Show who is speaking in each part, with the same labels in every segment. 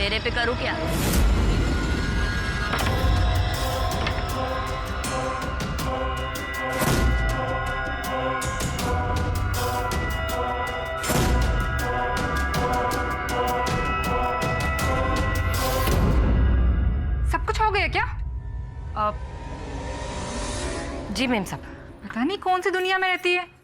Speaker 1: तेरे पे करूं क्या?
Speaker 2: सब कुछ हो गया क्या?
Speaker 1: जी मेम साहब।
Speaker 2: पता नहीं कौन सी दुनिया में रहती है।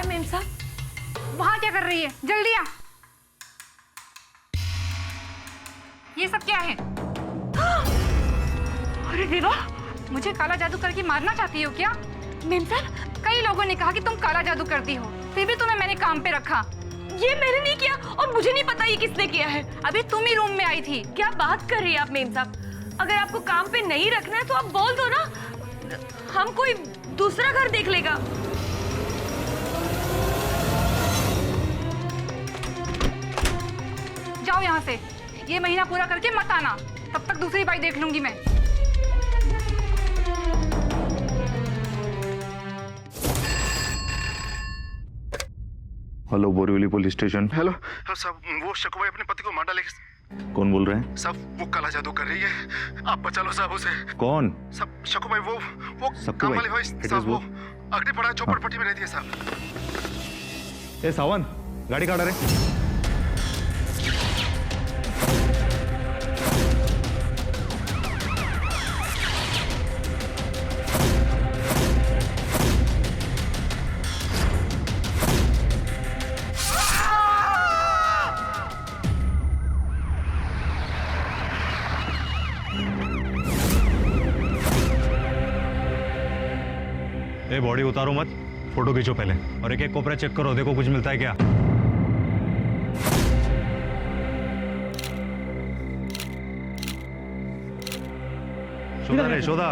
Speaker 2: मेम साहब वहां क्या कर रही है? जल्दी आ। ये सब क्या है? अरे देवा, मुझे काला जादू करके मारना चाहती हो क्या? मेम साहब, कई लोगों ने कहा कि तुम काला जादू करती हो, फिर भी तुम्हें मैंने काम पे रखा।
Speaker 3: ये मैंने नहीं किया और मुझे नहीं पता ये किसने किया है।
Speaker 2: अभी तुम ही रूम में आई थी।
Speaker 3: क्या बात कर रही है आप मेम साहब? अगर आपको काम पे नहीं रखना है तो आप बोल दो ना, हम कोई दूसरा घर देख लेगा।
Speaker 2: जाओ यहाँ से, ये महीना पूरा करके मत आना, तब तक दूसरी बाई देख लूंगी मैं।
Speaker 4: Hello, Borivali police station.
Speaker 5: Hello साहब, वो शकुबाई अपने पति को मार डालेगी।
Speaker 4: कौन बोल रहे हैं?
Speaker 5: साहब वो काला जादू कर रही है, आप बचा लो साहब उसे।
Speaker 4: कौन?
Speaker 5: साहब शकुबाई, वो
Speaker 4: शकुबाई?
Speaker 5: काम वाली भाई साहब, वो
Speaker 4: वो?
Speaker 5: अगड़ी पड़ा चौपड़पट्टी में रहती है साहब।
Speaker 4: ए सावन, गाड़ी काटा रहे।
Speaker 6: ए बॉडी उतारो मत, फोटो खींचो पहले और एक एक कोपरा चेक करो, देखो कुछ मिलता है क्या। शोधा रे शोधा।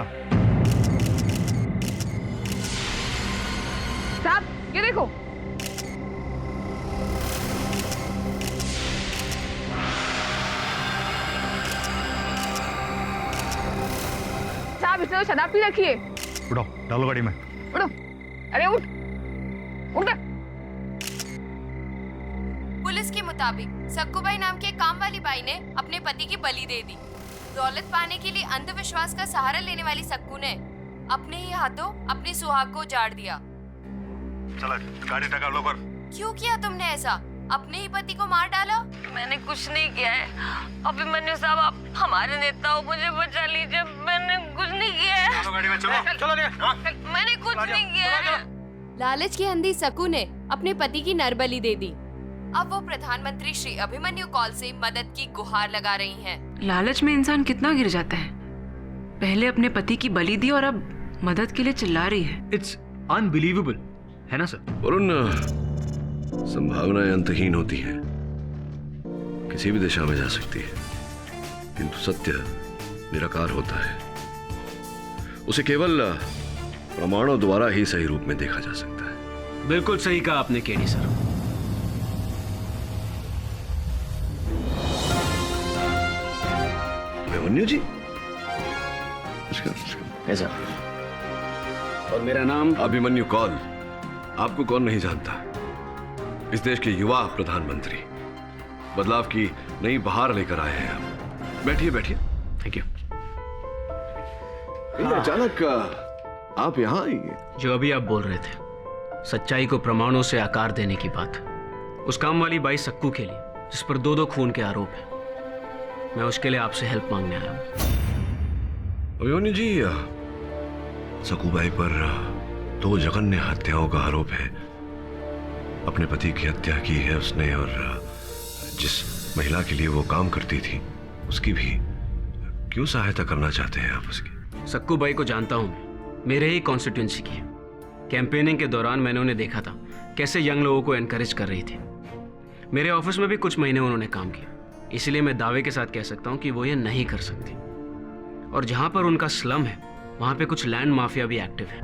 Speaker 3: साहब ये देखो, साहब इसने तो शराब पी रखी है।
Speaker 6: उठो, डालो गाड़ी में।
Speaker 3: उठो, अरे उठ उठ।
Speaker 7: पुलिस के मुताबिक सक्कूबाई नाम के काम वाली बाई ने अपने पति की बलि दे दी। दौलत पाने के लिए अंधविश्वास का सहारा लेने वाली सक्कू ने अपने ही हाथों अपने सुहाग को उजाड़ दिया।
Speaker 6: चला गाड़ी टका लो कर।
Speaker 7: क्यों किया तुमने ऐसा? अपने ही पति को मार डाला?
Speaker 1: मैंने कुछ नहीं किया है। अभिमन्यु साहब, आप हमारे नेता हो, मुझे बचा लीजिए। मैंने कुछ नहीं किया है।
Speaker 6: चलो गाड़ी में, चलो
Speaker 1: मैंने कुछ नहीं किया है।
Speaker 7: लालच की अंधी सक्कू ने अपने पति की नरबली दे दी। अब वो प्रधानमंत्री श्री अभिमन्यु कॉल से मदद की गुहार लगा रही हैं।
Speaker 8: लालच में इंसान कितना गिर जाता है। पहले अपने पति की बलि दी और अब मदद के लिए चिल्ला रही है।
Speaker 9: इट्स अनबिलीवेबल, है ना सर?
Speaker 10: वरुण, संभावनाएं अंतहीन होती हैं, किसी भी दिशा में जा सकती है, किंतु सत्य निराकार होता है। उसे केवल प्रमाणों द्वारा ही सही रूप में देखा जा सकता है।
Speaker 9: बिल्कुल सही कहा आपने केडी सर।
Speaker 10: अभिमन्यु जी,
Speaker 9: ऐसा। और मेरा नाम
Speaker 10: अभिमन्यु कौल। आपको कौन नहीं जानता? इस देश के युवा प्रधानमंत्री, बदलाव की नई बहार लेकर आए हैं आप। बैठिए बैठिए।
Speaker 9: Thank you.
Speaker 10: अचानक आप यहाँ आइए।
Speaker 9: जो अभी आप बोल रहे थे, सच्चाई को प्रमाणों से आकार देने की बात, उस काम वाली बाई सक्कू के लिए जिस पर दो खून के आरोप हैं, मैं उसके लिए आपसे हेल्प मांगने आया हूँ।
Speaker 10: अभिमन्यु जी, सक्कूबाई पर 2 जघन्य हत्याओं का आरोप है। अपने पति की हत्या की है उसने और जिस महिला के लिए वो काम करती थी उसकी भी क्यों सहायता करना चाहते हैं आप उसकी?
Speaker 9: सक्कू बाई को जानता हूं मैं, मेरे ही कॉन्स्टिट्यूंसी की है। कैंपेनिंग के दौरान मैंने उन्हें देखा था कैसे यंग लोगों को एनकरेज कर रही थी। मेरे ऑफिस में भी कुछ महीने उन्होंने काम किया, इसलिए मैं दावे के साथ कह सकता हूं कि वो ये नहीं कर सकती। और जहां पर उनका स्लम है वहां पे कुछ लैंड माफिया भी एक्टिव है।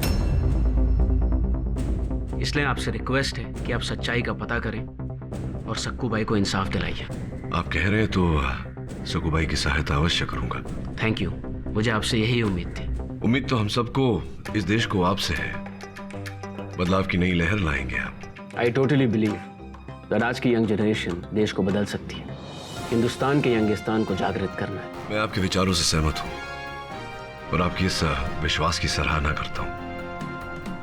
Speaker 9: इसलिए आपसे रिक्वेस्ट है कि आप सच्चाई का पता करें और सक्कू बाई को इंसाफ दिलाइए।
Speaker 10: आप कह रहे हैं तो सक्कू बाई की सहायता अवश्य करूंगा।
Speaker 9: थैंक यू, मुझे आपसे यही उम्मीद थी।
Speaker 10: उम्मीद तो हम सबको, इस देश को आपसे है। बदलाव की नई लहर लाएंगे आप।
Speaker 9: आई टोटली बिलीव दैट आज की यंग जनरेशन देश को बदल सकती है। हिंदुस्तान के यंगिस्तान को जागृत करना है।
Speaker 10: मैं आपके विचारों से सहमत हूं और आपकी इस विश्वास की सराहना करता हूं।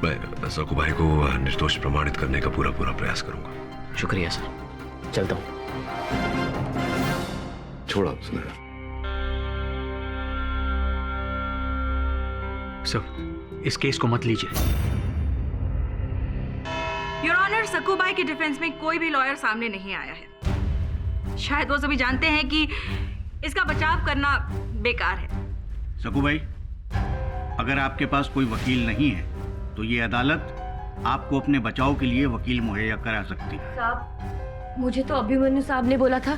Speaker 10: मैं सक्कू भाई को निर्दोष प्रमाणित करने का पूरा प्रयास करूंगा।
Speaker 9: शुक्रिया सर, चलता हूं।
Speaker 10: छोड़ा उसने।
Speaker 11: सर, इस केस को मत लीजिए।
Speaker 3: योर ऑनर, सक्कू बाई के डिफेंस में कोई भी लॉयर सामने नहीं आया है। शायद वो सभी जानते हैं कि इसका बचाव करना बेकार है।
Speaker 11: सक्कू भाई, अगर आपके पास कोई वकील नहीं है तो ये अदालत आपको अपने बचाव के लिए वकील मुहैया करा सकती है।
Speaker 3: साहब, मुझे तो अभिमन्यु साहब ने बोला था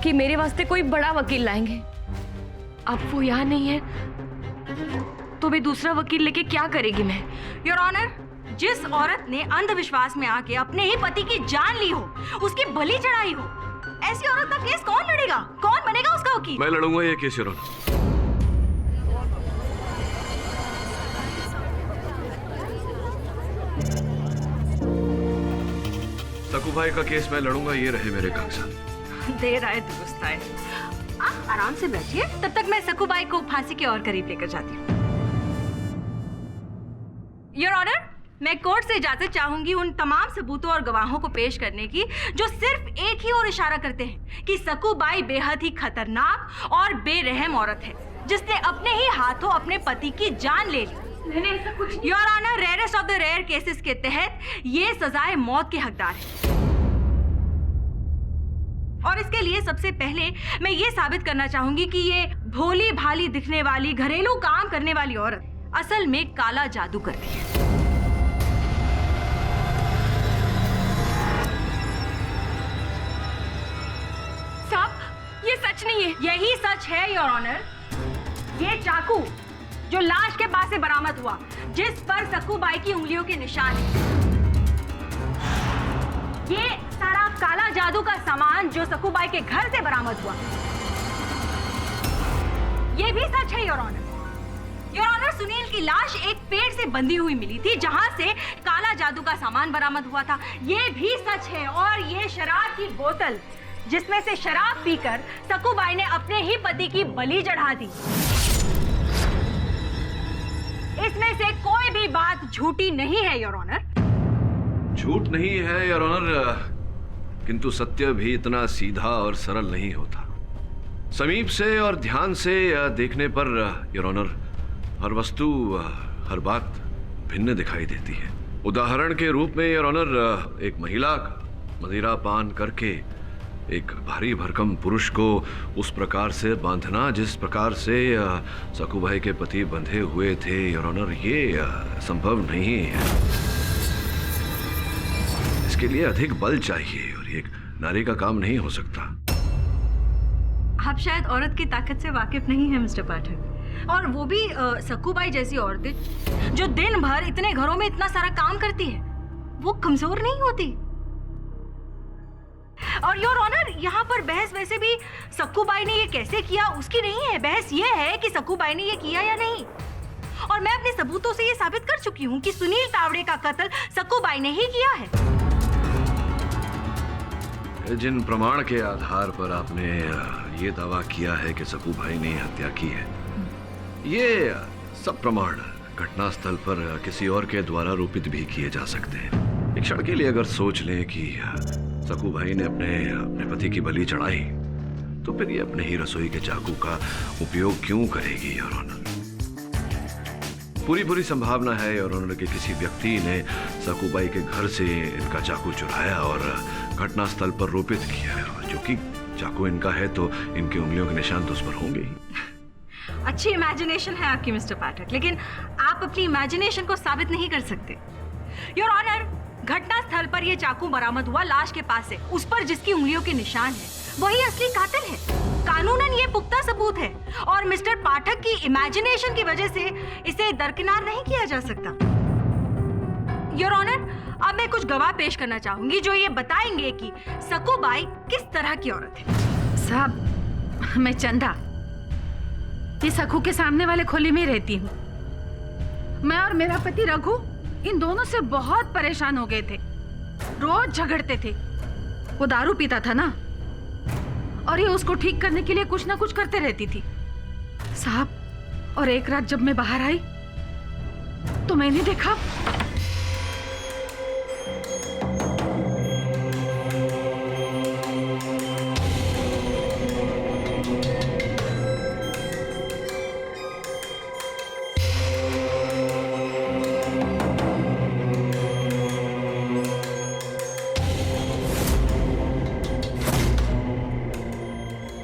Speaker 3: कि मेरे वास्ते कोई बड़ा वकील लाएंगे। अब वो यहाँ नहीं है तो मैं दूसरा वकील लेके क्या करेगी मैं?
Speaker 12: योर ऑनर, जिस औरत ने अंधविश्वास में आके अपने ही पति की जान ली हो, उसकी बलि चढ़ाई हो, ऐसी औरत का केस कौन लड़ेगा? कौन बनेगा उसका वकील?
Speaker 10: मैं लड़ूंगा ये केस, योर ऑनर। सक्कू भाई का केस मैं लड़ूंगा, ये रहे मेरे कागजात।
Speaker 12: देर आए दुरुस्त आए। आप आराम से बैठिए, तब तक मैं सक्कू बाई को फांसी के और करीब लेकर जाती हूँ। योर ऑनर, मैं कोर्ट से इजाजत चाहूंगी उन तमाम सबूतों और गवाहों को पेश करने की जो सिर्फ एक ही ओर इशारा करते हैं कि सक्कू बाई बेहद ही खतरनाक और बेरहम औरत है जिसने अपने ही हाथों अपने पति की जान ले ली।
Speaker 3: मैंने ऐसा कुछ।
Speaker 12: Your honour, rarest of the rare cases के तहत ये सजाए मौत के हकदार है। और इसके लिए सबसे पहले मैं ये साबित करना चाहूंगी कि ये भोली भाली दिखने वाली घरेलू काम करने वाली औरत असल में काला जादू करती है।
Speaker 3: साहब, ये सच नहीं है।
Speaker 12: यही सच है योर ऑनर। ये चाकू जो लाश के पास से बरामद हुआ, जिस पर सक्कू बाई की उंगलियों के निशान हैं, ये सारा काला जादू का सामान जो सक्कू बाई के घर से बरामद हुआ, ये भी सच है your honour. Your honour, Sunil की लाश एक पेड़ से बंधी हुई मिली थी जहां से काला जादू का सामान बरामद हुआ था, ये भी सच है। और ये शराब की बोतल जिसमें से शराब पीकर सक्कू बाई ने अपने ही पति की बलि चढ़ा दी, इसमें से कोई भी बात झूठी नहीं है योर ऑनर।
Speaker 10: झूठ नहीं है योर ऑनर, किंतु सत्य भी इतना सीधा और सरल नहीं होता। समीप से और ध्यान से देखने पर योर ऑनर हर वस्तु, हर बात भिन्न दिखाई देती है। उदाहरण के रूप में योर ऑनर, एक महिला मदिरा पान करके एक भारी भरकम पुरुष को उस प्रकार से बांधना जिस प्रकार से सक्कू भाई के पति बंधे हुए थे योर ऑनर, ये संभव नहीं है। इसके लिए अधिक बल चाहिए और ये एक नारी का काम नहीं हो सकता।
Speaker 12: आप शायद औरत की ताकत से वाकिफ नहीं है मिस्टर पाठक, और वो भी सक्कू बाई जैसी औरतें जो दिन भर इतने घरों में इतना सारा काम करती है, वो कमजोर नहीं होती। और योर ऑनर, यहाँ पर बहस वैसे भी सक्कू बाई ने ये कैसे किया उसकी नहीं है, बहस ये है कि सक्कू बाई ने ये किया या नहीं। और मैं अपने सबूतों से ये साबित कर चुकी हूँ कि सुनील तावड़े का कत्ल सक्कू बाई ने ही किया है।
Speaker 10: जिन प्रमाण के आधार पर आपने ये दावा किया है कि सक्कू भाई ने हत्या की है, ये सब प्रमाण घटनास्थल पर किसी और के द्वारा रूपित भी किए जा सकते हैं। एक क्षण के लिए अगर सोच लें कि सक्कू भाई ने अपने पति की बलि चढ़ाई, तो फिर ये अपने ही रसोई के चाकू का उपयोग क्यों करेगी योर ऑनर? पूरी संभावना है योर ऑनर कि किसी व्यक्ति ने सक्कू बाई के घर से इनका चाकू चुराया और घटनास्थल पर रोपित किया है, और जो कि चाकू इनका है तो इनकी उंगलियों के निशान तो उस पर होंगे ही।
Speaker 12: अच्छी इमेजिनेशन है आपकी मिस्टर पाठक, लेकिन आप अपनी इमेजिनेशन को साबित नहीं कर सकते। योर ऑनर, घटनास्थल पर यह चाकू बरामद हुआ लाश के पास से, उस पर जिसकी उंगलियों के निशान है वही असली कातिल है। कानूनन ये पुख्ता सबूत है और मिस्टर पाठक की इमेजिनेशन की वजह से इसे दरकिनार नहीं किया जा सकता। योर ऑनर, अब मैं कुछ गवाह पेश करना चाहूंगी जो ये बताएंगे कि सकूबाई किस तरह की औरत है।
Speaker 13: साहब, मैं चंदा ये सखू के सामने वाले खोली में रहती हूँ। मैं और मेरा पति रघु इन दोनों से बहुत परेशान हो गए थे, रोज झगड़ते थे। वो दारू पीता था ना, और ये उसको ठीक करने के लिए कुछ ना कुछ करते रहती थी साहब। और एक रात जब मैं बाहर आई तो मैंने देखा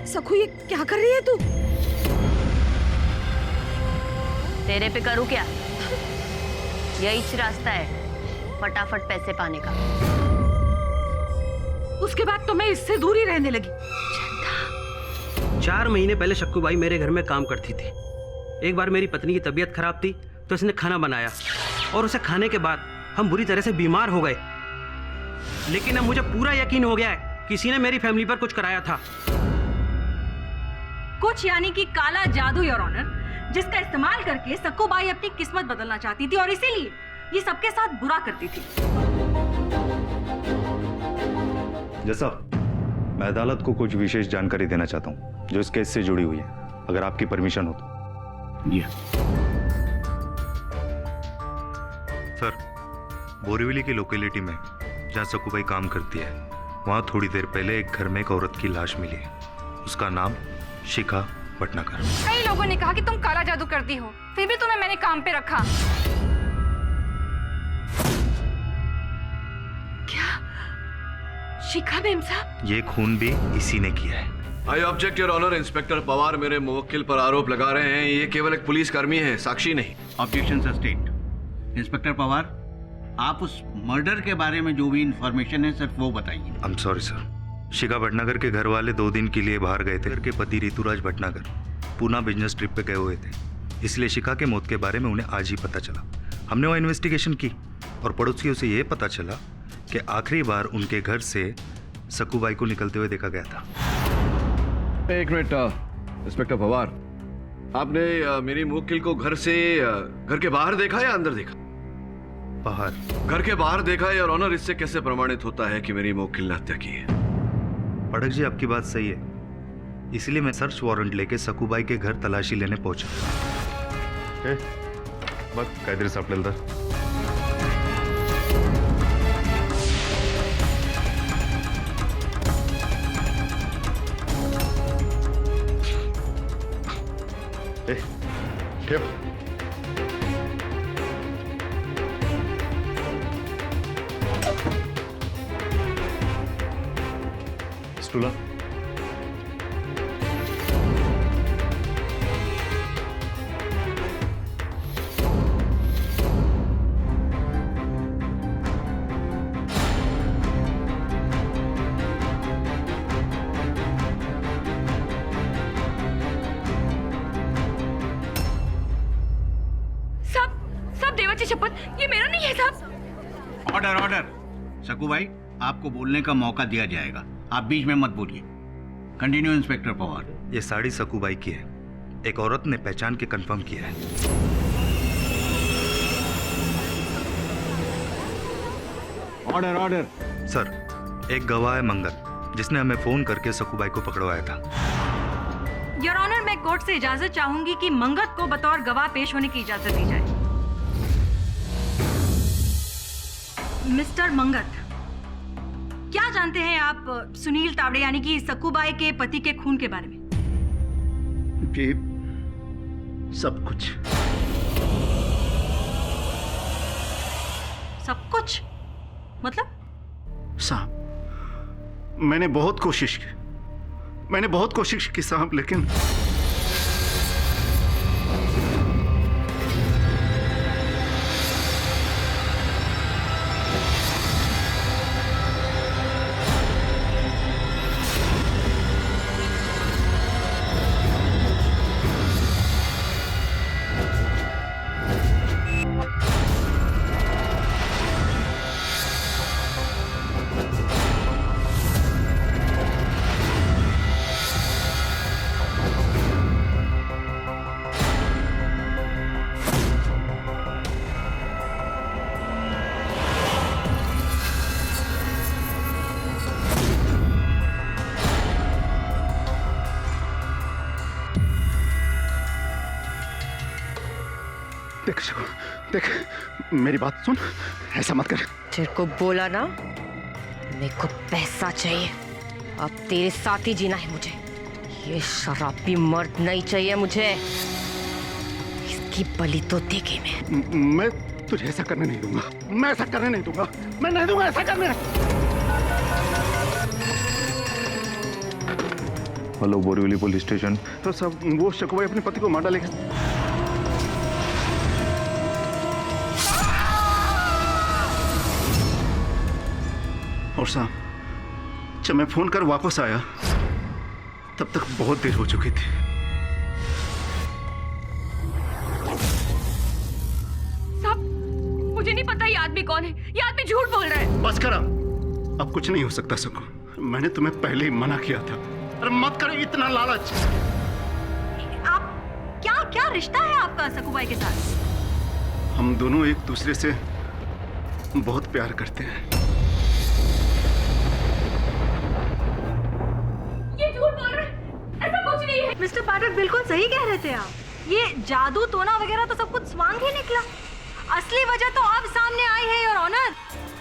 Speaker 13: सखू, ये क्या कर रही है तू?
Speaker 1: तेरे पे करूँ क्या? यही रास्ता है फटाफट पैसे पाने का।
Speaker 13: उसके बाद तो मैं इससे दूर ही रहने लगी।
Speaker 9: 4 महीने पहले शक्कूबाई मेरे घर में काम करती थी। एक बार मेरी पत्नी की तबीयत खराब थी तो इसने खाना बनाया, और उसे खाने के बाद हम बुरी तरह से बीमार हो गए। लेकिन अब मुझे पूरा यकीन हो गया है किसी ने मेरी फैमिली पर कुछ कराया था।
Speaker 12: कुछ यानी कि काला जादू, योर ऑनर, जिसका इस्तेमाल करके सक्कूबाई अपनी किस्मत बदलना चाहती थी और इसीलिए ये सबके साथ बुरा करती थी।
Speaker 4: जैसा मैं अदालत को कुछ विशेष जानकारी देना चाहता हूँ जो इस केस से जुड़ी हुई है, अगर आपकी परमिशन हो तो।
Speaker 6: सर, बोरीवली की लोकेलिटी में जहाँ सकूबाई काम करती है, वहाँ थोड़ी देर पहले एक घर में एक औरत की लाश मिली है। उसका नाम शिखा भटनागर।
Speaker 2: कई लोगों ने कहा कि तुम काला जादू करती हो, फिर भी तुम्हें मैंने काम पे रखा।
Speaker 13: क्या शिखा मैम साहब?
Speaker 6: ये खून भी इसी ने किया है।
Speaker 10: I object your honour. Inspector Pawar मेरे मुवक्किल पर आरोप लगा रहे हैं, ये केवल एक पुलिसकर्मी है, साक्षी नहीं।
Speaker 11: Objection sustained. इंस्पेक्टर पवार, आप उस मर्डर के बारे में जो भी इंफॉर्मेशन है सिर्फ वो बताइए।
Speaker 6: I am sorry sir. Shikha Bhatnagar के घर वाले 2 दिन के लिए बाहर गए थे। उनके पति ऋतुराज भटनागर पूना बिजनेस ट्रिप पे गए हुए थे, इसलिए शिखा के मौत के बारे में उन्हें आज ही पता चला। हमने वहाँ इन्वेस्टिगेशन की और पड़ोसियों से ये पता चला कि आखिरी बार उनके घर से सकूबाई को निकलते हुए देखा गया था।
Speaker 10: एक मिनट इंस्पेक्टर पवार, आपने मेरी मुवक्किल को घर के बाहर देखा या अंदर देखा?
Speaker 6: बाहर।
Speaker 10: घर के बाहर देखा है और ऑनर, इससे कैसे प्रमाणित होता है कि मेरी मुवक्किल ने हत्या की है?
Speaker 6: पड़क जी, आपकी बात सही है, इसलिए मैं सर्च वारंट लेके सकूबाई के घर तलाशी लेने पहुंचा।
Speaker 4: बस कायदे सापडेल ठेव। स्टूला।
Speaker 13: साहब, देवाची शपथ, ये मेरा नहीं है साहब।
Speaker 11: Order order. सकूबाई, आपको बोलने का मौका दिया जाएगा, आप बीच में मत बोलिए। Continue inspector Pawar.
Speaker 6: ये साड़ी सकूबाई की है, एक औरत ने पहचान के कंफर्म किया है।
Speaker 11: Order order.
Speaker 6: सर, एक गवाह है मंगत, जिसने हमें फोन करके सकूबाई को पकड़वाया था।
Speaker 12: योर ऑनर, मैं कोर्ट से इजाजत चाहूंगी कि मंगत को बतौर गवाह पेश होने की इजाजत दी जाए। मिस्टर मंगत, क्या जानते हैं आप सुनील तावड़े यानी कि सकूबाई के पति के खून के बारे में?
Speaker 5: जी, सब कुछ।
Speaker 12: सब कुछ मतलब?
Speaker 5: साहब, मैंने बहुत कोशिश की साहब, लेकिन देख, मेरी बात सुन, ऐसा मत कर।
Speaker 1: तेरे को बोला ना, मेरे को पैसा चाहिए। अब तेरे साथ ही जीना है मुझे। ये शराबी मर्द नहीं चाहिए मुझे। इसकी बलि तो देगी
Speaker 5: मैं तुझे ऐसा करने नहीं दूंगा। मैं ऐसा करने नहीं दूंगा। मैं नहीं दूंगा ऐसा करने।
Speaker 4: Hello, Borivali police station.
Speaker 5: तो सब वो शकु भाई अपने पति को मार डालेगा। और साहब, जब मैं फोन कर वापस आया तब तक बहुत देर हो चुकी थी।
Speaker 3: साहब, मुझे नहीं पता ये आदमी कौन है। ये आदमी झूठ बोल रहा है।
Speaker 5: बस करा, अब कुछ नहीं हो सकता सकु। मैंने तुम्हें पहले ही मना किया था। अरे मत करो इतना लालच।
Speaker 12: आप क्या रिश्ता है आपका सकु भाई के साथ?
Speaker 5: हम दोनों एक दूसरे से बहुत प्यार करते हैं।
Speaker 12: मिस्टर पाठक बिल्कुल सही कह रहे थे आप। ये जादू टोना वगैरह तो सब कुछ स्वांग ही निकला। असली वजह तो अब सामने आई है योर ऑनर।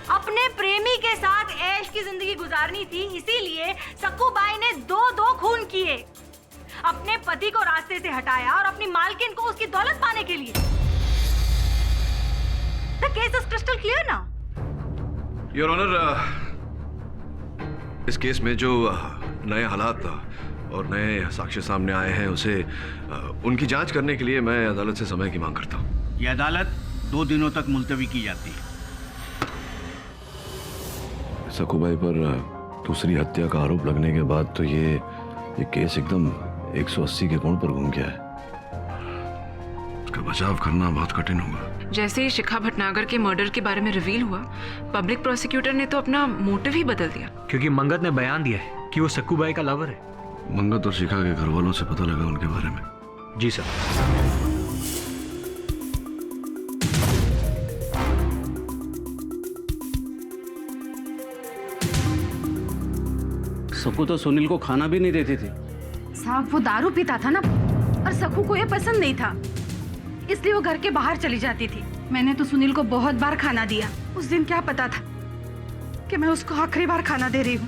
Speaker 12: अपने प्रेमी के साथ ऐश की जिंदगी गुजारनी थी, इसीलिए सक्कू बाई ने दो खून किए। अपने पति को रास्ते से हटाया और अपनी मालकिन को उसकी दौलत पाने के लिए। The case is crystal clear now.
Speaker 10: Your honour, इस केस में जो नए हालात और नए साक्ष्य सामने आए हैं, उसे उनकी जांच करने के लिए मैं अदालत से समय की मांग करता हूं।
Speaker 11: यह अदालत 2 दिनों तक मुलतवी की जाती है।
Speaker 10: सकूबाई पर दूसरी हत्या का आरोप लगने के बाद तो ये केस एकदम 180 के कोण पर घूम गया है। उसका बचाव करना बहुत कठिन होगा।
Speaker 8: जैसे ही शिखा भटनागर के मर्डर के बारे में रिवील हुआ, पब्लिक प्रोसिक्यूटर ने तो अपना मोटिव ही बदल दिया।
Speaker 9: क्योंकि मंगत ने बयान दिया है कि वो सक्कूबाई का लवर है।
Speaker 10: मंगत और शिखा के घर वालों से पता लगा उनके बारे में?
Speaker 9: जी सर।
Speaker 14: सकू तो सुनील को खाना भी नहीं देते थे।
Speaker 13: साहब, वो दारू पीता था ना, और सकू को ये पसंद नहीं था, इसलिए वो घर के बाहर चली जाती थी। मैंने तो सुनील को बहुत बार खाना दिया। उस दिन क्या पता था कि मैं उसको आखिरी बार खाना दे रही हूँ।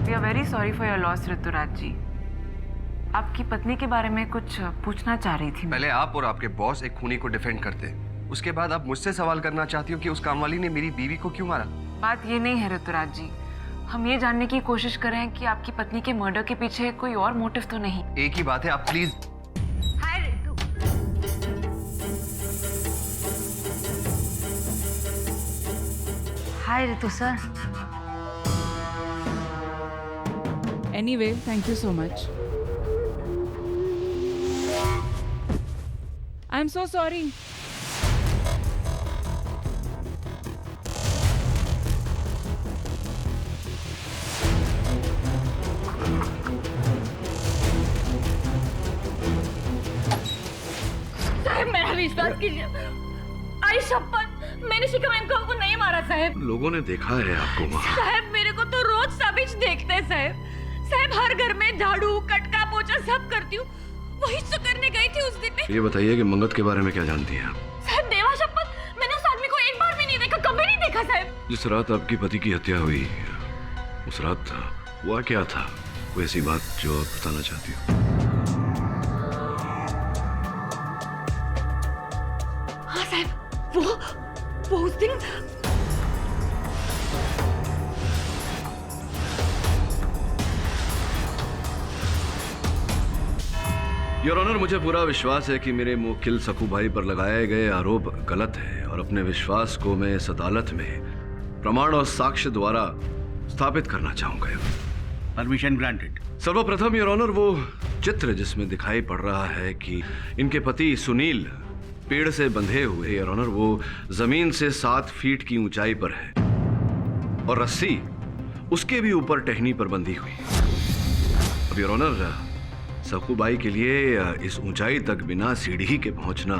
Speaker 8: We are very sorry for your loss, Rituraj जी। आपकी पत्नी के बारे में कुछ पूछना चाह रही थी।
Speaker 15: पहले आप और आपके बॉस एक खूनी को डिफेंड करते, उसके बाद आप मुझसे सवाल करना चाहती हो कि उस कामवाली ने मेरी बीवी को क्यों मारा।
Speaker 8: बात ये नहीं है ऋतुराज जी, हम ये जानने की कोशिश कर रहे हैं कि आपकी पत्नी के मर्डर के पीछे कोई और मोटिव तो नहीं।
Speaker 15: एक ही बात है, आप please.
Speaker 12: Hi Ritu.
Speaker 1: Hi Ritu sir.
Speaker 16: Anyway, thank you so much. I'm so sorry.
Speaker 3: साहब, मेरा विश्वास कीजिए। आई शपथ, मैंने शिखा मैम को नहीं मारा साहब।
Speaker 10: लोगों ने देखा है आपको वहाँ।
Speaker 3: साहब, मेरे को तो रोज साबिज देखते हैं साहब। साहब, हर घर में झाड़ू कटका पोछा सब करती हूँ। वही तो करने गई थी उस दिन में।
Speaker 10: ये बताइए कि मंगत के बारे में क्या जानती हैं आप?
Speaker 3: साहब, देवा शपथ, मैंने उस आदमी को एक बार भी नहीं देखा, कभी नहीं देखा साहब।
Speaker 10: जिस रात आपकी पति की हत्या हुई, उस रात हुआ क्या था? कोई ऐसी बात जो आप बताना चाहती हो?
Speaker 3: हाँ साहब, वो उस दिन
Speaker 10: योर ऑनर, मुझे पूरा विश्वास है कि मेरे मुवक्किल सकू भाई पर लगाए गए आरोप गलत है और अपने विश्वास को मैं इस अदालत में प्रमाण और साक्ष्य द्वारा स्थापित करना चाहूंगा।
Speaker 11: Permission granted.
Speaker 10: सर्वप्रथम योर ऑनर, वो चित्र जिसमें दिखाई पड़ रहा है कि इनके पति सुनील पेड़ से बंधे हुए, योर ऑनर, वो जमीन से 7 फीट की ऊंचाई पर है और रस्सी उसके भी ऊपर टहनी पर बंधी हुई। अब योर ऑनर, सकूबाई के लिए इस ऊंचाई तक बिना सीढ़ी के पहुंचना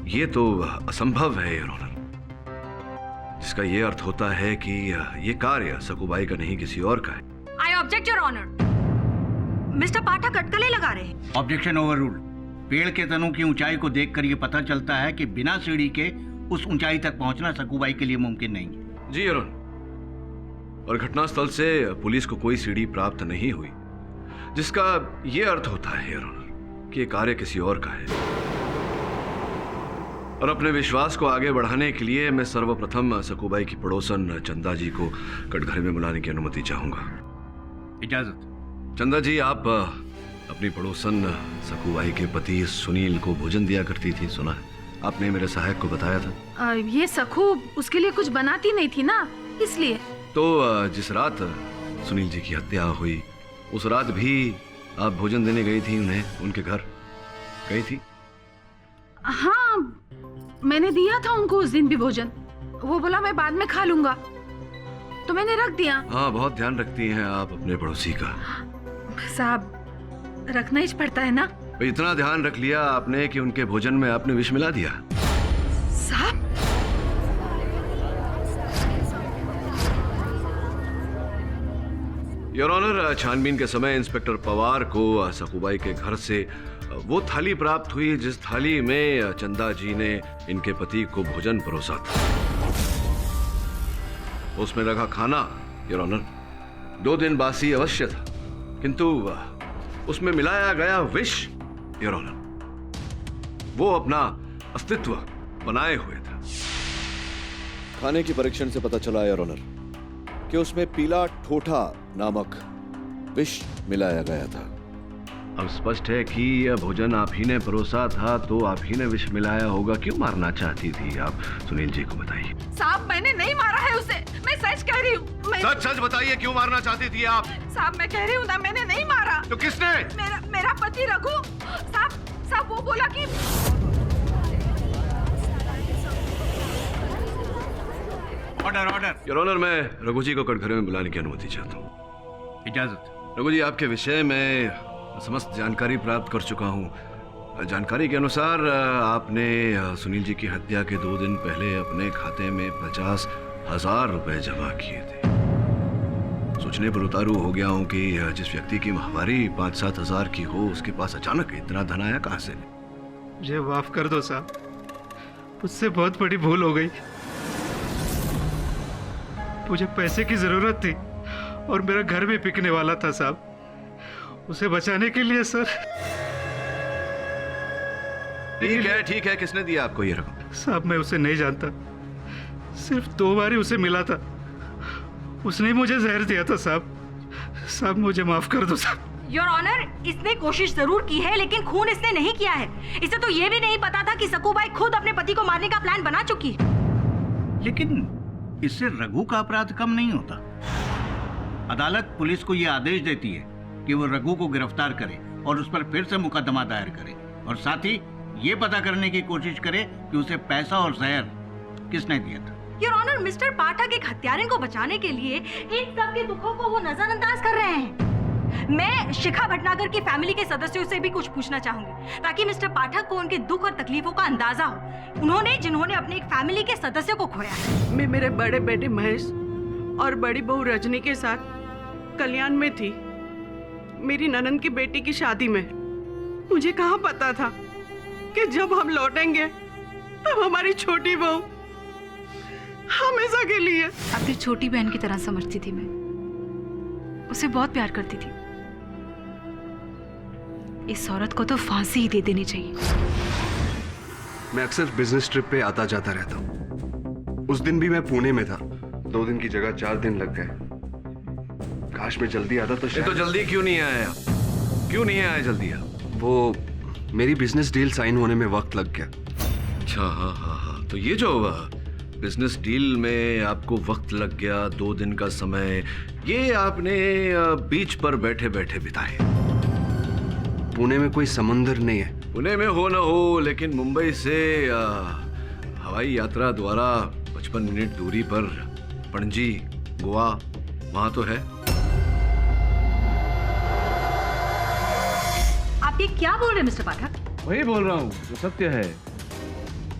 Speaker 10: ये तो असंभव है योर ऑनर, जिसका ये अर्थ होता है कि ये कार्य सकूबाई का नहीं किसी और का है।
Speaker 12: I object your honour. Mister Pathak अटकलें लगा रहे हैं।
Speaker 11: Objection overruled. पेड़ के तनों की ऊंचाई को देखकर ये पता चलता है कि बिना सीढ़ी के उस ऊंचाई तक पहुंचना सकूबाई के लिए मुमकिन नहीं है।
Speaker 10: जी योर ऑनर, और घटनास्थल से पुलिस को कोई सीढ़ी प्राप्त नहीं हुई, जिसका यह अर्थ होता है योर ऑनर कि यह कार्य किसी और का है। और अपने विश्वास को आगे बढ़ाने के लिए मैं सर्वप्रथम सकूबाई की पड़ोसन चंदा जी को कटघरे में बुलाने की अनुमति चाहूंगा।
Speaker 11: इजाजत।
Speaker 10: चंदा जी, आप अपनी पड़ोसन सकूबाई के पति सुनील को भोजन दिया करती थी, सुना है? आपने मेरे सहायक को बताया था।
Speaker 13: ये सखू उसके लिए कुछ बनाती नहीं थी ना, इसलिए।
Speaker 10: तो जिस रात सुनील जी की हत्या हुई उस रात भी आप भोजन देने गई थी उन्हें, उनके घर गई थी?
Speaker 13: हाँ, मैंने दिया था उनको उस दिन भी भोजन। वो बोला मैं बाद में खा लूंगा, तो मैंने रख दिया।
Speaker 10: हाँ, बहुत ध्यान रखती हैं आप अपने पड़ोसी का।
Speaker 13: साहब, रखना ही पड़ता है ना।
Speaker 10: इतना ध्यान रख लिया आपने कि उनके भोजन में आपने विष मिला दिया।
Speaker 13: साहब,
Speaker 10: योर ऑनर, छानबीन के समय इंस्पेक्टर पवार को सकूबाई के घर से वो थाली प्राप्त हुई जिस थाली में चंदा जी ने इनके पति को भोजन परोसा था। उसमें रखा खाना योर ऑनर 2 दिन बासी अवश्य था, किंतु उसमें मिलाया गया विष योर ऑनर वो अपना अस्तित्व बनाए हुए था।
Speaker 17: खाने की परीक्षण से पता चला योर ऑनर कि उसमें पीला ठोठा नामक विष मिलाया गया था।
Speaker 10: अब स्पष्ट है कि यह भोजन आप ही ने परोसा था, तो आप ही ने विष मिलाया होगा। क्यों मारना चाहती थी आप? सुनील जी को बताइए।
Speaker 13: साहब, मैंने नहीं मारा है उसे, मैं सच कह रही हूँ।
Speaker 10: सच सच बताइए, क्यों मारना चाहती थी आप?
Speaker 13: साहब, मैं कह रही हूँ ना, मैंने नहीं मारा।
Speaker 10: तो किसने?
Speaker 13: मेरा पति रघु। साहब वो बोला कि
Speaker 11: ऑर्डर।
Speaker 10: योर ऑनर, मैं रघु जी को कटघरे में बुलाने की अनुमति चाहता हूँ।
Speaker 11: इजाजत।
Speaker 10: रघु जी, आपके विषय में समस्त जानकारी प्राप्त कर चुका हूँ। जानकारी के अनुसार आपने सुनील जी की हत्या के 2 दिन पहले अपने खाते में 50,000 रुपए जमा किए थे। सोचने पर उतारू हो गया हूँ कि जिस व्यक्ति की माहवारी 5-7 हजार की हो, उसके पास अचानक इतना धन आया कहाँ से?
Speaker 6: मुझे माफ कर दो साहब, मुझसे बहुत बड़ी भूल हो गई। मुझे पैसे की जरूरत थी और मेरा घर भी बिकने वाला था साहब। उसे बचाने के लिए सर।
Speaker 10: ठीक है, किसने दिया आपको ये रकम?
Speaker 6: साहब, मैं उसे नहीं जानता, सिर्फ 2 बार ही उसे मिला था। उसने मुझे जहर दिया था साहब, मुझे माफ कर दो साहब।
Speaker 12: योर ऑनर, इसने कोशिश जरूर की है, लेकिन खून इसने नहीं किया है। इसे तो ये भी नहीं पता था कि सकूबाई खुद अपने पति को मारने का प्लान बना चुकी है।
Speaker 11: लेकिन इससे रघु का अपराध कम नहीं होता। अदालत पुलिस को यह आदेश देती है कि वो रघु को गिरफ्तार करे और उस पर फिर से मुकदमा दायर करे, और साथ ही ये पता करने की कोशिश करे कि उसे पैसा और जहर किसने दिया था।
Speaker 12: योर ऑनर, मिस्टर पाठक एक हत्यारे को बचाने के लिए इन सब के दुखों को वो नजरअंदाज कर रहे हैं। मैं शिखा भटनागर की फैमिली के सदस्यों से भी कुछ पूछना चाहूंगी, ताकि मिस्टर पाठक को उनके दुख और तकलीफों का अंदाजा हो। जिन्होंने अपने एक फैमिली के सदस्य को खोया है।
Speaker 18: मैं मेरे बड़े बेटे महेश और बड़ी बहू रजनी के साथ कल्याण में थी, मेरी ननंद की बेटी की शादी में। मुझे कहाँ पता था कि जब हम लौटेंगे तब हमारी छोटी बहू हमेशा के लिए।
Speaker 2: अपनी छोटी बहन की तरह समझती थी मैं, उसे बहुत प्यार करती थी। इस औरत को तो फांसी ही दे देनी चाहिए।
Speaker 15: मैं अक्सर बिजनेस ट्रिप पे आता जाता रहता हूँ। उस दिन भी मैं पुणे में था। 2 दिन की जगह 4 दिन लग गए। काश मैं जल्दी आता तो
Speaker 10: ये तो जल्दी क्यों नहीं आया? क्यों नहीं आया जल्दी? आप वो
Speaker 15: मेरी बिजनेस डील साइन होने में वक्त लग गया।
Speaker 10: अच्छा, हाँ हाँ हाँ, तो ये जो बिजनेस डील में आपको वक्त लग गया, 2 दिन का समय, ये आपने बीच पर बैठे बैठे बिताए।
Speaker 15: पुणे में कोई समंदर नहीं है।
Speaker 10: पुणे में हो ना हो, लेकिन मुंबई से हवाई यात्रा द्वारा 55 मिनट दूरी पर पणजी, गोवा, वहां तो है।
Speaker 12: आप ये क्या बोल रहे हैं मिस्टर पाठक?
Speaker 10: वही बोल रहा हूँ जो सत्य है।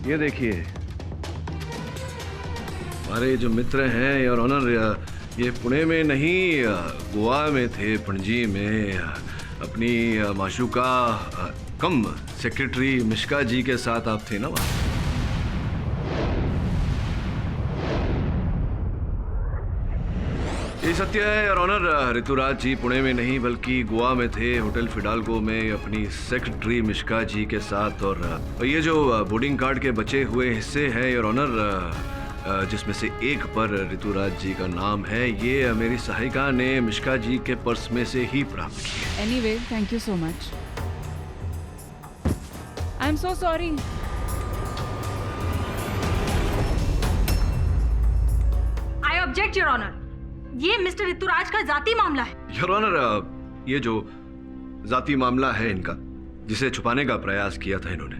Speaker 10: ये देखिए, हमारे जो मित्र हैं योर ऑनर, ये पुणे में नहीं गोवा में थे, पणजी में अपनी माशूका कम सेक्रेटरी मिश्का जी के साथ आप थे ना वहाँ। ये सत्य है योर ऑनर, ऋतुराज जी पुणे में नहीं बल्कि गोवा में थे, होटल फिडाल्गो में अपनी सेक्रेटरी मिश्का जी के साथ। और ये जो बोर्डिंग कार्ड के बचे हुए हिस्से हैं योर ऑनर, जिसमें से एक पर ऋतुराज जी का नाम है, ये मेरी सहायिका ने मिश्का जी के पर्स में से ही प्राप्त किया।
Speaker 16: Anyway, thank you so much. I'm so sorry.
Speaker 12: I object, Your Honor. ये मिस्टर ऋतुराज का जाति मामला है।
Speaker 10: योर ऑनर, ये जो जाति मामला है इनका, जिसे छुपाने का प्रयास किया था इन्होंने,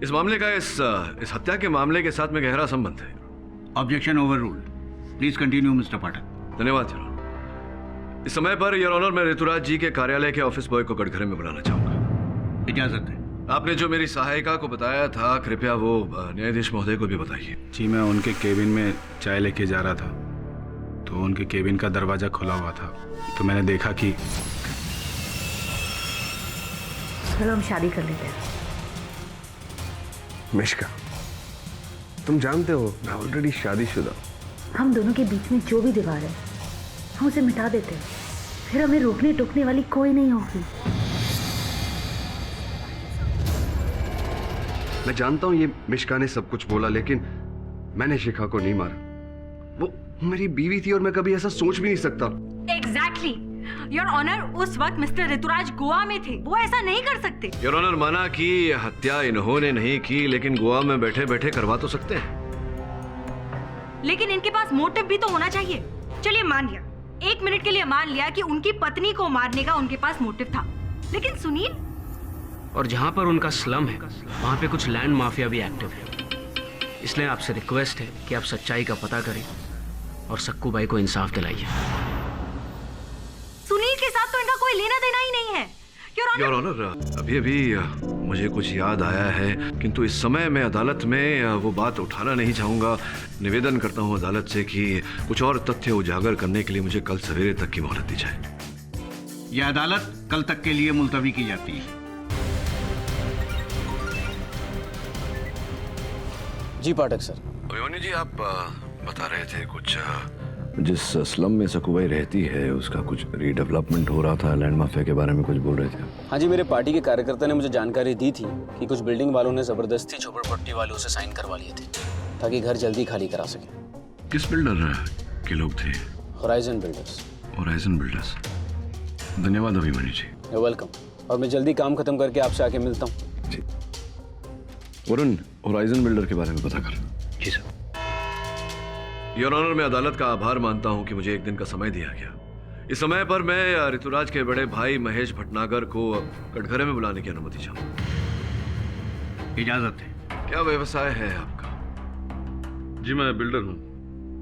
Speaker 10: इस मामले का इस हत्या के मामले के साथ में गहरा संबंध है।
Speaker 11: Objection overruled. Please continue mister Pathak.
Speaker 10: धन्यवाद योर ऑनर। इस समय पर योर ऑनर मैं ऋतुराज जी के कार्यालय के ऑफिस बॉय को कटघरे में बुलाना चाहूंगा।
Speaker 11: इजाजत है।
Speaker 10: आपने जो मेरी सहायिका को बताया था, कृपया वो न्यायाधीश महोदय को भी बताइए।
Speaker 14: जी, मैं उनके केबिन में चाय लेके जा रहा था, तो उनके केबिन का दरवाजा खुला हुआ था, तो मैंने देखा कि
Speaker 3: चलो हम शादी कर लेते हैं।
Speaker 15: मिश्का, तुम जानते हो मैं ऑलरेडी शादीशुदा।
Speaker 3: हम दोनों के बीच में जो भी दीवार है हम उसे मिटा देते हैं, फिर हमें रोकने टोकने वाली कोई नहीं होगी।
Speaker 15: मैं जानता हूँ ये मिश्का ने सब कुछ बोला, लेकिन मैंने शिखा को नहीं मारा। वो मेरी बीवी थी और मैं कभी ऐसा सोच भी नहीं सकता।
Speaker 12: Exactly. योर ऑनर, उस वक्त मिस्टर ऋतुराज गोवा में थे, वो ऐसा नहीं कर सकते।
Speaker 10: योर ऑनर, माना कि हत्या इन्होंने नहीं की, लेकिन गोवा में बैठे बैठे करवा तो सकते हैं।
Speaker 12: लेकिन इनके पास मोटिव भी तो होना चाहिए। चलिए मान लिया, 1 मिनट के लिए मान लिया कि उनकी पत्नी को मारने का उनके पास मोटिव था, लेकिन सुनील,
Speaker 9: और जहां पर उनका स्लम है वहां पे कुछ लैंड माफिया भी एक्टिव है। इसलिए आपसे रिक्वेस्ट है कि आप सच्चाई का पता करें और सक्कू भाई को इंसाफ दिलाइए।
Speaker 12: सुनील के साथ तो इनका कोई लेना देना ही नहीं है।
Speaker 10: योर ऑनर, अभी अभी मुझे कुछ याद आया है, किंतु इस समय मैं अदालत में वो बात उठाना नहीं चाहूंगा। निवेदन करता हूं अदालत से कि कुछ और तथ्य उजागर करने के लिए मुझे कल सवेरे तक की मोहलत दी जाए।
Speaker 11: यह अदालत कल तक के लिए मुलतवी की जाती है।
Speaker 9: जी पाठक सर।
Speaker 10: अभिमन्यु जी, आप बता रहे थे कुछ, जिस स्लम में सकूबाई रहती है उसका कुछ रीडेवलपमेंट हो रहा था, लैंड माफिया के बारे में कुछ बोल रहे थे।
Speaker 9: हाँ जी, मेरे पार्टी के कार्यकर्ता ने मुझे जानकारी दी थी कि कुछ बिल्डिंग वालों ने जबरदस्ती झोपड़पट्टी वालों से साइन करवा लिए थे ताकि घर जल्दी खाली करा सके।
Speaker 10: किस बिल्डर के लोग थे?
Speaker 9: Horizon builders.
Speaker 10: Horizon builders. धन्यवाद अभिमन्यु जी।
Speaker 9: You welcome. और मैं जल्दी काम खत्म करके आपसे आके मिलता हूँ।
Speaker 10: जी। वरुण, होराइजन बिल्डर के बारे में पता कर।
Speaker 9: जी सर।
Speaker 10: योर ऑनर, मैं अदालत का आभार मानता हूं कि मुझे 1 दिन का समय दिया गया। इस समय पर मैं ऋतुराज के बड़े भाई महेश भटनागर को कटघरे में बुलाने की अनुमति चाहूंगा।
Speaker 11: इजाजत है।
Speaker 10: क्या व्यवसाय है आपका?
Speaker 14: जी, मैं बिल्डर हूँ,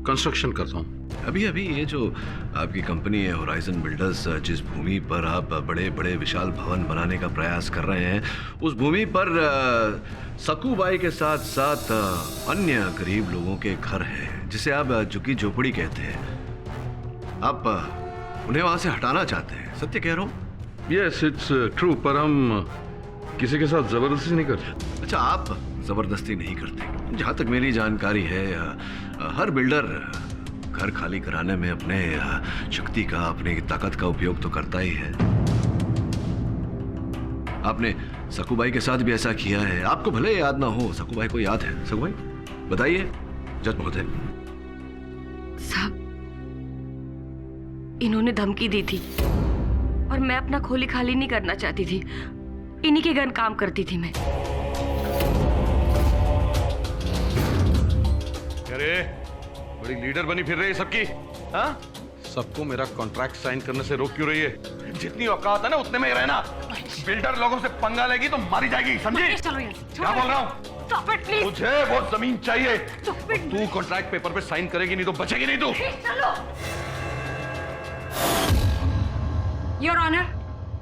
Speaker 14: कंस्ट्रक्शन करता हूँ।
Speaker 10: अभी अभी ये जो आपकी कंपनी है होराइजन बिल्डर्स, जिस भूमि पर आप बड़े बड़े विशाल भवन बनाने का प्रयास कर रहे हैं, उस भूमि पर सकूबाई के साथ साथ अन्य गरीब लोगों के घर हैं, जिसे आप झुग्गी झोपड़ी कहते हैं। आप उन्हें वहां से हटाना चाहते हैं, सत्य कह रहा हूँ?
Speaker 14: यस, इट्स ट्रू, पर हम किसी के साथ जबरदस्ती नहीं करते।
Speaker 10: अच्छा, आप जबरदस्ती नहीं करते। जहां तक मेरी जानकारी है, हर बिल्डर घर खाली कराने में अपने शक्ति का, अपनी ताकत का उपयोग तो करता ही है। आपने सकूबाई के साथ भी ऐसा किया है। आपको भले याद ना हो, सकूबाई को याद है? सकूबाई, बताइए जज महोदय।
Speaker 3: साहब, इन्होंने धमकी दी थी और मैं अपना खोली खाली नहीं करना चाहती थी। इन्हीं के घर काम करती थी मैं।
Speaker 10: अरे बड़ी लीडर बनी फिर रही है सबकी, हाँ? सबको मेरा कॉन्ट्रैक्ट साइन करने से रोक क्यों रही है? जितनी औकात है ना उतने में ही रहना। बिल्डर लोगों से पंगा लेगी तो मारी जाएगी, समझी? क्या बोल रहा हूँ? मुझे वो जमीन चाहिए। तू कॉन्ट्रैक्ट पेपर पे साइन करेगी नहीं तो बचेगी नहीं तू।
Speaker 12: योर ऑनर,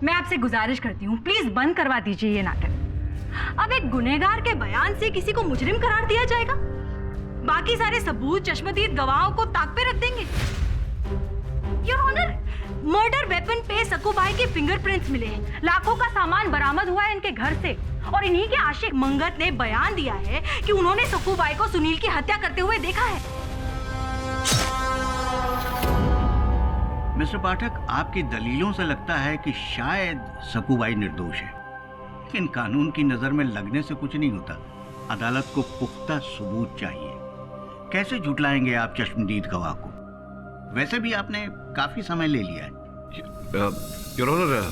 Speaker 12: मैं आपसे गुजारिश करती हूँ, प्लीज बंद करवा दीजिए ये नाटक। अब एक गुनहगार के बयान से किसी को मुजरिम करार दिया जाएगा? बाकी सारे सबूत चश्मदीद गवाहों को ताक पे रख देंगे। योर ऑनर, मर्डर वेपन पे सक्कू भाई के फिंगरप्रिंट्स मिले हैं, लाखों का सामान बरामद हुआ है इनके घर से, और इन्हीं के आशिक मंगत ने बयान दिया है कि उन्होंने सक्कू भाई को सुनील की हत्या करते हुए देखा है।
Speaker 11: मिस्टर पाठक, आपकी दलीलों से लगता है कि शायद सक्कू भाई निर्दोष है, लेकिन कानून की नजर में लगने से कुछ नहीं होता। अदालत को पुख्ता सबूत चाहिए। कैसे झुटलाएंगे आप चश्मदीद गवाह को? वैसे भी आपने काफी समय ले लिया है।
Speaker 10: योर ऑनर,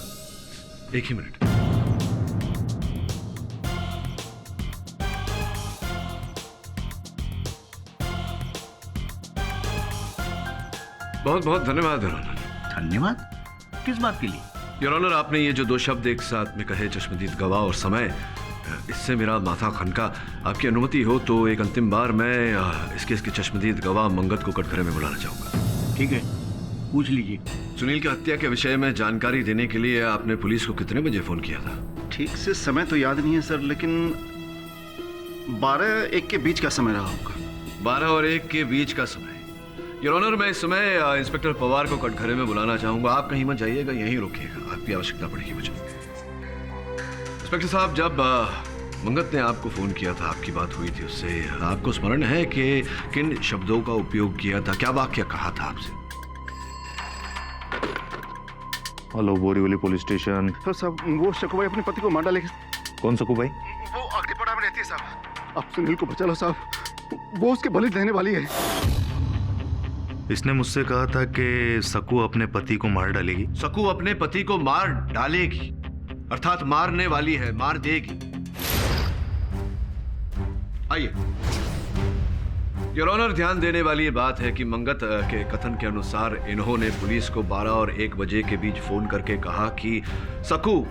Speaker 10: एक ही मिनट। बहुत बहुत धन्यवाद योर ऑनर।
Speaker 11: धन्यवाद? किस बात के लिए?
Speaker 10: योर ऑनर, आपने ये जो दो शब्द एक साथ में कहे, चश्मदीद गवाह और समय, इससे मेरा माथा खनका। आपकी अनुमति हो तो एक अंतिम बार मैं इस केस के चश्मदीद गवाह मंगत को कटघरे में बुलाना चाहूंगा।
Speaker 11: ठीक है, पूछ लीजिए।
Speaker 10: सुनील की हत्या के विषय में जानकारी देने के लिए आपने पुलिस को कितने बजे फोन किया था?
Speaker 5: ठीक से समय तो याद नहीं है सर, लेकिन 12-1 के बीच का समय रहा होगा।
Speaker 10: 12 और 1 के बीच का समय। योर ऑनर, मैं इस समय इंस्पेक्टर पवार को कटघरे में बुलाना चाहूंगा। आप कहीं मत जाइएगा, यहीं रुकिएगा, आपकी आवश्यकता पड़ेगी मुझे। इंस्पेक्टर साहब, जब मंगत ने आपको फोन किया था, आपकी बात हुई थी उससे, आपको स्मरण है कि किन शब्दों का उपयोग किया था? क्या वाक्य कहा था आपसे?
Speaker 4: Hello, Borivali police station.
Speaker 5: Sir साहब, वो सक्कू भाई अपने पति को मार डालेगी।
Speaker 4: कौन सक्कू भाई?
Speaker 5: वो अग्निपड़ा में रहती है साहब। आप सुनील को बचा लो साहब, वो उसके बलि देने वाली है।
Speaker 6: इसने मुझसे कहा था कि सक्कू अपने पति को मार डालेगी।
Speaker 10: सक्कू अपने पति को मार डालेगी, अर्थात मारने वाली है, मार देगी। आइए। योर ऑनर, ध्यान देने वाली बात है कि मंगत के कथन के अनुसार इन्होंने पुलिस को 12 और 1 बजे के बीच फोन करके कहा कि सक्कू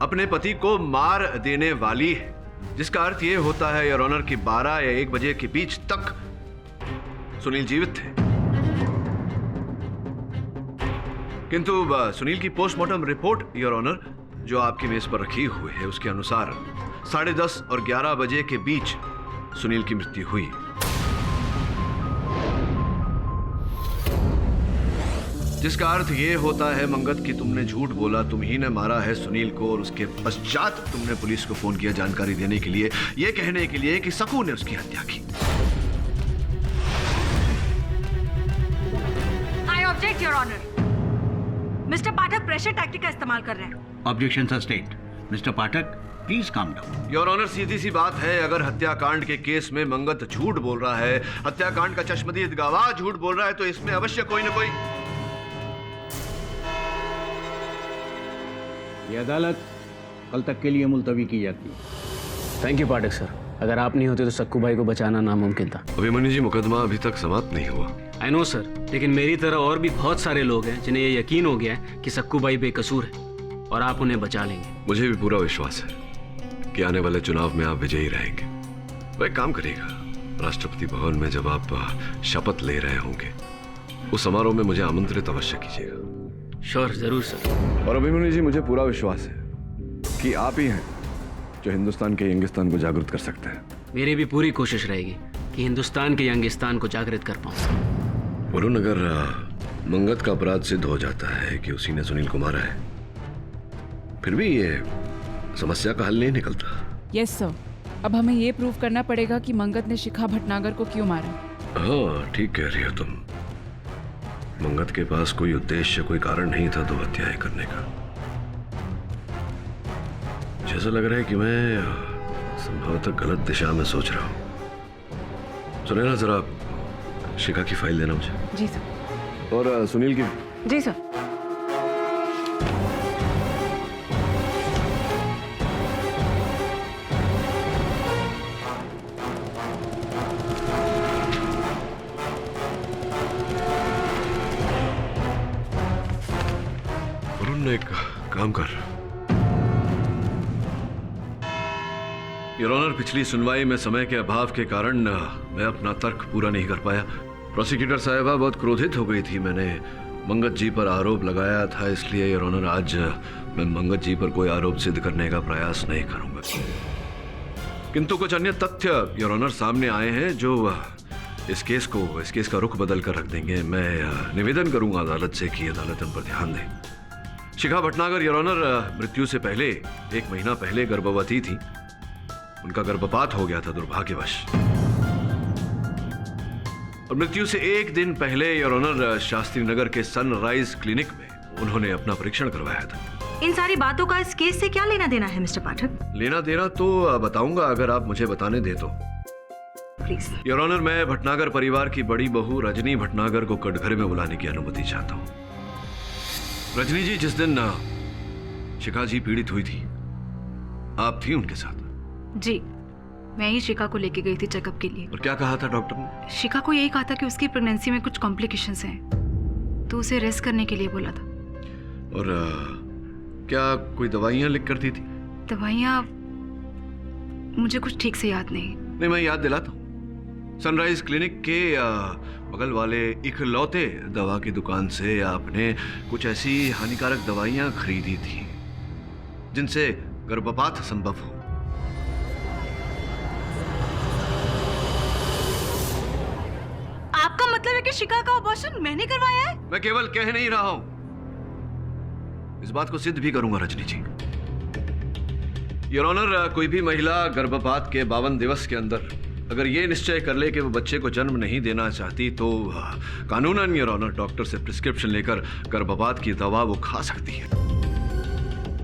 Speaker 10: अपने पति को मार देने वाली है, जिसका अर्थ यह होता है योर ऑनर कि 12 या 1 बजे के बीच तक सुनील जीवित थे। किंतु सुनील की पोस्टमार्टम रिपोर्ट योर ऑनर, जो आपकी मेज पर रखी हुई है, उसके अनुसार 10:30 और 11 बजे के बीच सुनील की मृत्यु हुई। जिसका अर्थ यह होता है मंगत कि तुमने झूठ बोला, तुम ही ने मारा है सुनील को, और उसके पश्चात तुमने पुलिस को फोन किया जानकारी देने के लिए, यह कहने के लिए कि सक्कू ने उसकी हत्या की।
Speaker 12: I object your honour. Mister Pathak pressure tactic का इस्तेमाल कर रहे हैं।
Speaker 11: Objection sustained. Mister Pathak, please calm down.
Speaker 10: Your honour, सीधी सी बात है, अगर हत्याकांड के केस में मंगत झूठ बोल रहा है, हत्याकांड का चश्मदीद गवाह झूठ बोल रहा है, तो इसमें अवश्य कोई ना कोई।
Speaker 11: ये अदालत कल तक के लिए मुलतवी की जाती है।
Speaker 9: थैंक यू पाठक सर, अगर आप नहीं होते तो सक्कू भाई को बचाना नामुमकिन था।
Speaker 10: अभिमन्यु जी, मुकदमा अभी तक समाप्त नहीं हुआ।
Speaker 9: आई नो सर, लेकिन मेरी तरह और भी बहुत सारे लोग हैं जिन्हें ये यकीन हो गया है कि सक्कू भाई बेकसूर है और आप उन्हें बचा लेंगे।
Speaker 10: मुझे भी पूरा विश्वास है कि आने वाले चुनाव में आप विजयी रहेंगे। वह एक काम करिएगा, राष्ट्रपति भवन में जब आप शपथ ले रहे होंगे, उस समारोह में मुझे आमंत्रित अवश्य कीजिएगा।
Speaker 9: श्योर, जरूर सर।
Speaker 10: और अभिमन्यु जी, मुझे पूरा विश्वास है कि आप ही हैं जो हिंदुस्तान के यंगिस्तान को जागृत कर सकते हैं।
Speaker 9: मेरी भी पूरी कोशिश रहेगी कि हिंदुस्तान के यंगिस्तान को जागृत कर पाऊं।
Speaker 10: वरुण, अगर मंगत का अपराध सिद्ध हो जाता है कि उसी ने सुनील को मारा है, फिर भी ये समस्या का हल नहीं निकलता।
Speaker 16: यस सर, अब हमें ये प्रूव करना पड़ेगा कि मंगत ने शिखा भटनागर को क्यों मारा।
Speaker 10: हाँ, ठीक कह रही हो तुम। मंगत के पास कोई उद्देश्य, कोई कारण नहीं था 2 हत्याएं करने का। जैसा लग रहा है कि मैं संभवतः गलत दिशा में सोच रहा हूं। सुने ना, जरा शिखा की फाइल देना मुझे।
Speaker 16: जी सर।
Speaker 10: और सुनील की।
Speaker 16: जी सर।
Speaker 10: काम कर। योर ऑनर, पिछली सुनवाई में समय के अभाव के कारण मैं अपना तर्क पूरा नहीं कर पाया। प्रोसिक्यूटर साहिबा बहुत क्रोधित हो गई थी। मैंने मंगत जी पर आरोप लगाया था, इसलिए योर ऑनर आज मैं मंगत जी पर कोई आरोप सिद्ध करने का प्रयास नहीं करूंगा। किंतु कुछ अन्य तथ्य योर ऑनर सामने आए हैं जो इस केस का रुख बदल कर रख देंगे। मैं निवेदन करूंगा अदालत से कि अदालत इन पर ध्यान दे। शिखा भटनागर योर ऑनर मृत्यु से पहले 1 महीना पहले गर्भवती थी। उनका गर्भपात हो गया था दुर्भाग्यवश, और मृत्यु से 1 दिन पहले योर ऑनर शास्त्री नगर के सनराइज क्लिनिक में उन्होंने अपना परीक्षण करवाया था।
Speaker 12: इन सारी बातों का इस केस से क्या लेना देना है मिस्टर पाठक?
Speaker 10: लेना देना तो बताऊंगा अगर आप मुझे बताने दे तो।
Speaker 12: प्लीज।
Speaker 10: योर ऑनर, मैं भटनागर परिवार की बड़ी बहू रजनी भटनागर को कटघरे में बुलाने की अनुमति चाहता हूँ। रजनी जी, जिस दिन शिखा जी पीड़ित हुई थी, आप थी उनके साथ?
Speaker 2: जी, मैं ही शिखा को लेके गई थी चेकअप के लिए।
Speaker 10: और क्या कहा था डॉक्टर ने?
Speaker 2: शिखा को यही कहा था कि उसकी प्रेगनेंसी में कुछ कॉम्प्लिकेशंस हैं, तो उसे रेस्ट करने के लिए बोला था।
Speaker 10: और क्या कोई दवाइयां लिख कर दी थी?
Speaker 2: दवाइयाँ मुझे कुछ ठीक से याद नहीं।
Speaker 10: नहीं, मैं याद दिलाता हूँ। सनराइज क्लिनिक के बगल वाले इकलौते दवा की दुकान से आपने कुछ ऐसी हानिकारक दवाइयां खरीदी थी जिनसे गर्भपात संभव हो।
Speaker 12: आपका मतलब है कि शिखा का अबॉर्शन मैंने करवाया है?
Speaker 10: मैं केवल कह नहीं रहा हूं, इस बात को सिद्ध भी करूंगा रजनी जी। योर ऑनर, कोई भी महिला गर्भपात के 52 दिवस के अंदर अगर ये निश्चय कर ले कि वो बच्चे को जन्म नहीं देना चाहती तो कानूनन योर ऑनर डॉक्टर से प्रिस्क्रिप्शन लेकर गर्भपात की दवा वो खा सकती है।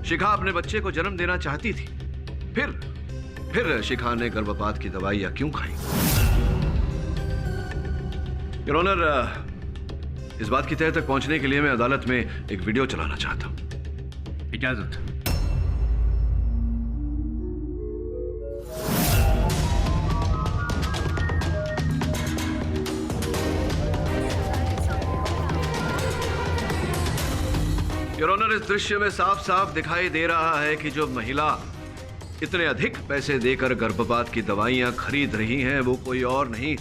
Speaker 10: शिखा अपने बच्चे को जन्म देना चाहती थी, फिर शिखा ने गर्भपात की दवाइयां क्यों खाई? योर ऑनर, इस बात की तह तक पहुंचने के लिए मैं अदालत में एक वीडियो चलाना चाहता हूं।
Speaker 11: इजाजत।
Speaker 10: योर ऑनर, इस दृश्य में साफ साफ दिखाई दे रहा है कि जो महिला इतने अधिक पैसे देकर गर्भपात की दवाइयां खरीद रही हैं वो कोई और नहीं,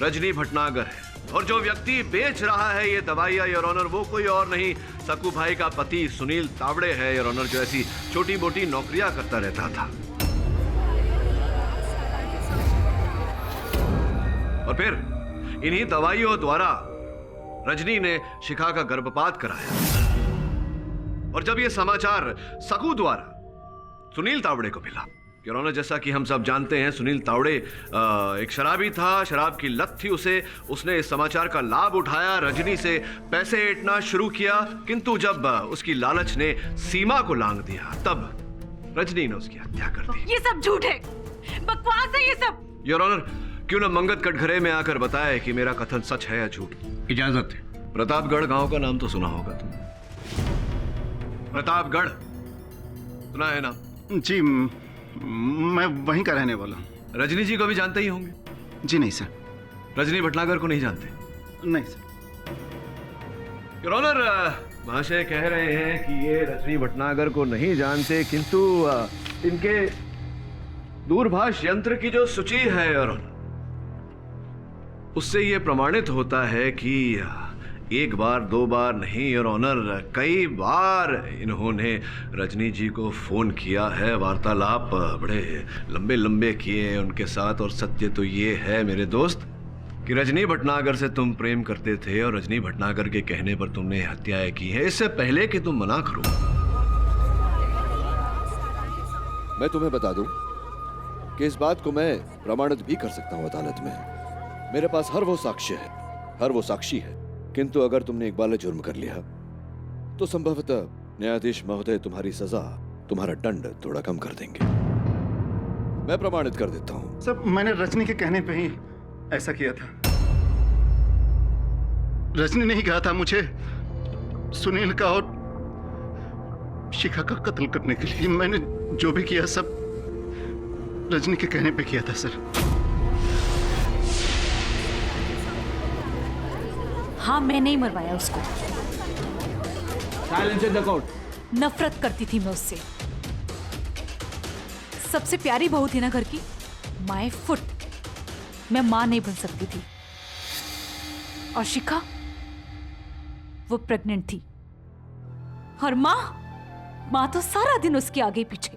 Speaker 10: रजनी भटनागर है। और जो व्यक्ति बेच रहा है ये दवाइयां योर ऑनर वो कोई और नहीं, सकू भाई का पति सुनील तावड़े है योर ऑनर, जो ऐसी छोटी मोटी नौकरियां करता रहता था। और फिर इन्हीं दवाइयों द्वारा रजनी ने शिखा का गर्भपात कराया। और जब यह समाचार सकू द्वारा सुनील तावड़े को मिला, योर ऑनर, जैसा कि हम सब जानते हैं सुनील तावड़े एक शराबी था, शराब की लत थी उसे। उसने इस समाचार का लाभ उठाया, रजनी से पैसे ऐंठना शुरू किया, किंतु जब उसकी लालच ने सीमा को लांघ दिया तब रजनी ने उसकी हत्या कर दी।
Speaker 12: ये सब झूठ है, बकवास है ये सब।
Speaker 10: योर ऑनर, क्यों न मंगत कटघरे में आकर बताए कि मेरा कथन सच है या झूठ?
Speaker 11: इजाजत है।
Speaker 10: प्रतापगढ़ गांव का नाम तो सुना होगा तुम? प्रतापगढ़ सुना है ना?
Speaker 5: जी, मैं वहीं का रहने वाला हूँ।
Speaker 10: रजनी जी को भी जानते ही होंगे?
Speaker 5: जी नहीं सर।
Speaker 10: रजनी भटनागर को नहीं जानते?
Speaker 5: नहीं सर।
Speaker 10: योर ऑनर, महाशय कह रहे हैं कि ये रजनी भटनागर को नहीं जानते, किंतु इनके दूरभाष यंत्र की जो सूची है योर ऑनर, उससे ये प्रमाणित होता है कि 1 बार 2 बार नहीं योर ऑनर, कई बार इन्होंने रजनी जी को फोन किया है, वार्तालाप बड़े लंबे लंबे किए उनके साथ। और सत्य तो ये है मेरे दोस्त कि रजनी भटनागर से तुम प्रेम करते थे और रजनी भटनागर के कहने पर तुमने हत्याएं की है, इससे पहले कि तुम मना करो।
Speaker 17: मैं तुम्हें बता दूं कि इस बात को मैं प्रमाणित भी कर सकता हूं अदालत में। मेरे पास हर वो साक्ष्य है, हर वो साक्षी है। किंतु अगर तुमने इकबाल जुर्म कर लिया तो संभवतः न्यायाधीश महोदय तुम्हारी सजा, तुम्हारा दंड थोड़ा कम कर देंगे। मैं प्रमाणित कर देता हूं।
Speaker 5: सब मैंने रजनी के कहने पे ही ऐसा किया था। रजनी ने ही कहा था मुझे सुनील का और शिखा का कत्ल करने के लिए। मैंने जो भी किया सब रजनी के कहने पे किया था सर।
Speaker 12: हाँ, मैं नहीं मरवाया उसको।
Speaker 9: Silence in the court.
Speaker 19: नफरत करती थी मैं उससे। सबसे प्यारी बहू थी ना घर की, माय फुट। मैं मां नहीं बन सकती थी। और शिखा, वो प्रेग्नेंट थी और मां तो सारा दिन उसके आगे पीछे।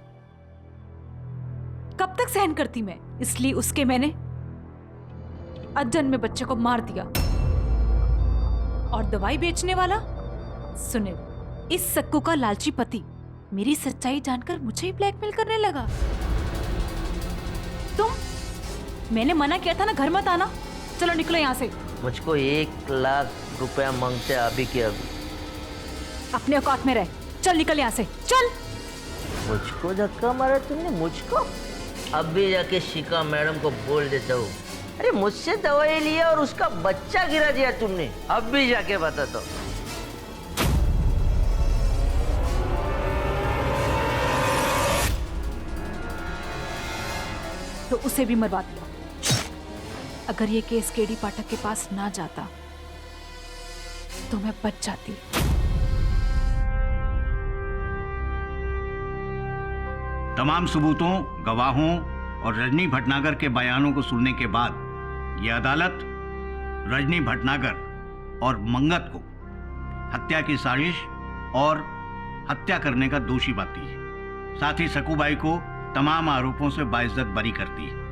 Speaker 19: कब तक सहन करती मैं? इसलिए उसके मैंने अजन में बच्चे को मार दिया। और दवाई बेचने वाला सुनील, इस सक्कू का लालची पति, मेरी सच्चाई जानकर मुझे ही ब्लैकमेल करने लगा। मैंने मना किया था ना, घर मत आना। चलो निकलो यहाँ से।
Speaker 20: मुझको 1 लाख रुपया मांगते अभी के अभी।
Speaker 19: अपने औकात में रह, चल निकल यहाँ से, चल।
Speaker 20: मुझको धक्का मारा तुमने? मुझको? अभी जाके शिखा मैडम को बोल देता हूँ। अरे मुझसे दवाई लिया और उसका बच्चा गिरा दिया तुमने। अभी जाके बताता हूँ।
Speaker 19: तो उसे भी मरवा दिया। अगर ये केस केडी पाठक के पास ना जाता तो मैं बच जाती।
Speaker 11: तमाम सबूतों, गवाहों और रजनी भटनागर के बयानों को सुनने के बाद यह अदालत रजनी भटनागर और मंगत को हत्या की साजिश और हत्या करने का दोषी पाती है। साथ ही सकूबाई को तमाम आरोपों से बाइज्जत बरी करती है।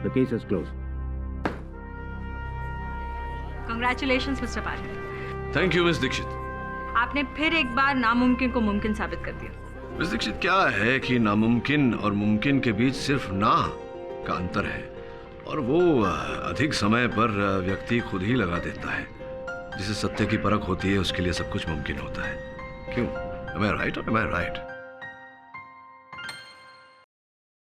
Speaker 21: The case is closed.
Speaker 12: Congratulations, Mr. Pathak.
Speaker 10: Thank you miss Dixit.
Speaker 12: आपने फिर एक बार नामुमकिन को मुमकिन साबित कर दिया।
Speaker 10: मिस दीक्षित, क्या है कि नामुमकिन और मुमकिन के बीच सिर्फ ना का अंतर है, और वो अधिक समय पर व्यक्ति खुद ही लगा देता है। जिसे सत्य की परख होती है उसके लिए सब कुछ मुमकिन होता है। क्यों? Am I right or am I right?